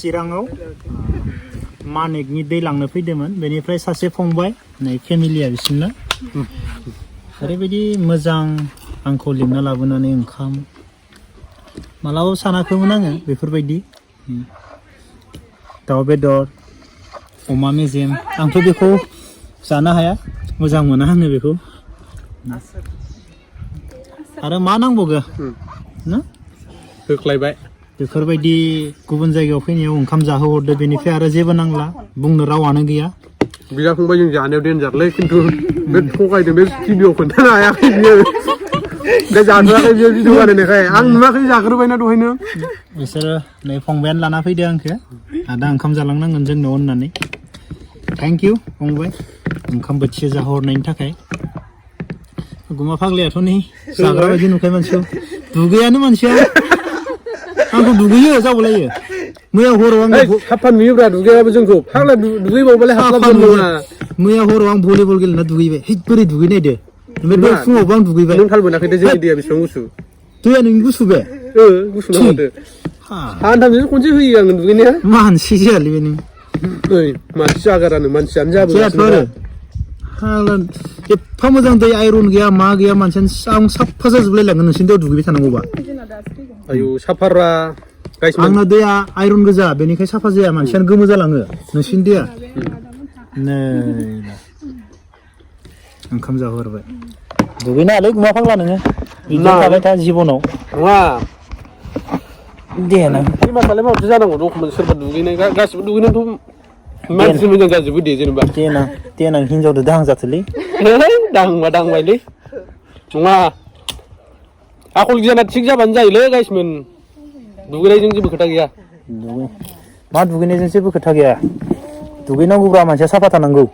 चिराङाव मानेकनि दै लांनो फैदोंमोन बेनिफ्राय सासे फंबाय नै फेमिलिया बिसिना ओरैबायदि मोजां आंखौ लिंना लाबोनानै ओंखाम मालाबा सानाखैमोन आङो बेफोरबायदि दाउ बेदर अमा मेजेम आंथ' बेखौ जानो हाया मोजां मोना आङो बेखौ आरो मा नांबावगौ ना होख्लायबाय बेफोरबायदि गुबुन जायगायाव फैनायाव ओंखाम जाहोहरदो बेनिफ्राय आरो जेबो नांला बुंनो रावानो गैया बिदा फंबाय जों जानायाव देनजारलै खिन्थु बे थगायदों बे भिडिअ खोन्थानो हायाखै बियो बे जाथ'आखै बियो भिडिअ बानायनायखाय आं नुवाखै जाग्रोबायना दहायनो बिसोरो नै फंबायानो लाना फैदो आंखो आदा ओंखाम जालांनांगोन जोंनाव होननानै थेंक इउ फंबाय ओंखाम बोथिसे जाहोहरनायनि थाखाय गुमा फाग्लायाथ' नै जाग्रा बायदि नुखायो मानसिखौ दुगैयानो मानसिया आंखौ दुगैयो जाबावलायो मैया हराव आं साफा नुयोब्रा दुगैयाबो जोंखौ फाग्ला दुगैबावबालाय हास्लाबगोन नङा मैया हराव आं भलिबल गेलेना दुगैबाय हिट बोरै दुगैनायदो ओमफ्राय फुङावबो आं दुगैबाय नों थाल मोनाखै दे जोंनि दैया बेसेबां गुसु दैया नोंनि गुसु बे गुसु ना माथो सानथामजों खनसे होयो आंनो दुगैनाया मानसि जायालै बे नों ओइ मानसि जागारानो मानसियानो जाबोगासिनो आरो एफा मोजां दै आइरन गैया मा गैया मानसियानो आं साफा जाजोबलाय लांगोन नोंसिनि दैयाव दुगैबाय थानांगौबा आयु साफारा आंना दैया आइरन गोजा बेनिखाय साफा जाया मानसियानो गोमो जालाङो नोंसिनि दैया नै ओंखाम जाहोहरबाय दुगैनायालै गुमा फाग्ला नोङो बिदिनो थाबाय था जिबनाव नङा देनां मासालाय माबायदि जानांगौ दखमोन सोरबा दुगैनाय गासिबो दुगैनायाथ' मानसि मोजां जाजोबो दे जेनेबा देनां हिनजावदो दाहां जाथोलै दांबायलै नङा आखल गियाना थिग जाबानो जायोलै गाइसमोन दुगैनायजों जेबो खोथा गैया मा दुगैनायजों जेबो खोथा गैया दुगैनांगौब्रा मानसिया साफा थानांगौ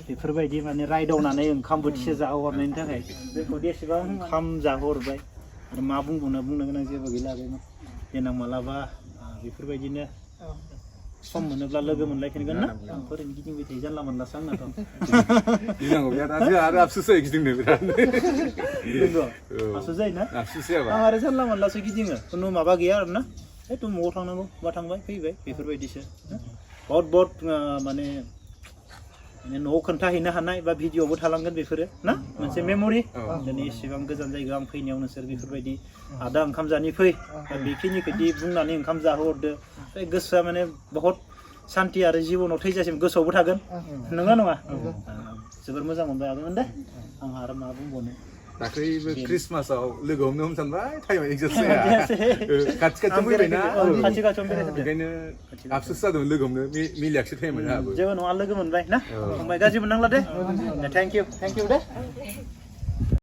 बेफोरबायदि माने रायदावनानै ओंखाम बोथिसे जाहोहरनायनि थाखाय बेखौ एसेबां ओंखाम जाहोहरबाय आरो मा बुंनो गोनां जेबो गैला देनां मालाबा बेफोरबायदिनो सम मोनोब्ला लोगो मोनलायफिनगोन ना आंथ' ओरैनो गिदिंबाय थायो जानला मोनलासो आंनाथ' गिनांगौ गैया दा आरो आफसुस जायो गिदिंनो बिराद आफसुस जायोना आफसुस जायाबा आं आरो जानला मोनलासो गिदिङो खुनु माबा गैया आरोना है तु न'आव थांनांगौ बा थांबाय फैबाय बेफोरबायदिसो बहुत माने न'आव खोन्थाहैनो हानाय बा भिडिअ'बो थालांगोन बेफोरो ना मोनसे मेम'रि दिनै एसेबां गोजान जायगायाव आं फैनायाव नोंसोर बेफोरबायदि आदा ओंखाम जानि फै बेखिनिखौदि बुंनानै ओंखाम जाहोहरदो गोसोआ माने बहुत सान्थि आरो जिबनाव थैजासिम गोसोआवबो थागोन नङा जोबोर मोजां मोनबाय आगोन दे आंहा आरो मा बुंबावनो दाख्लैबो ख्रिस्टमासाव लोगो हमनो सानबाय टाइमा एडजास्ट जाया खाथि फैबायना ओंखायनो आफसुस जादों लोगो हमनो मिलायाखिसै टाइमा जेबो नङा लोगो मोनबाय ना फंबाय गाज्रि मोननांला दे थेंक इउ दे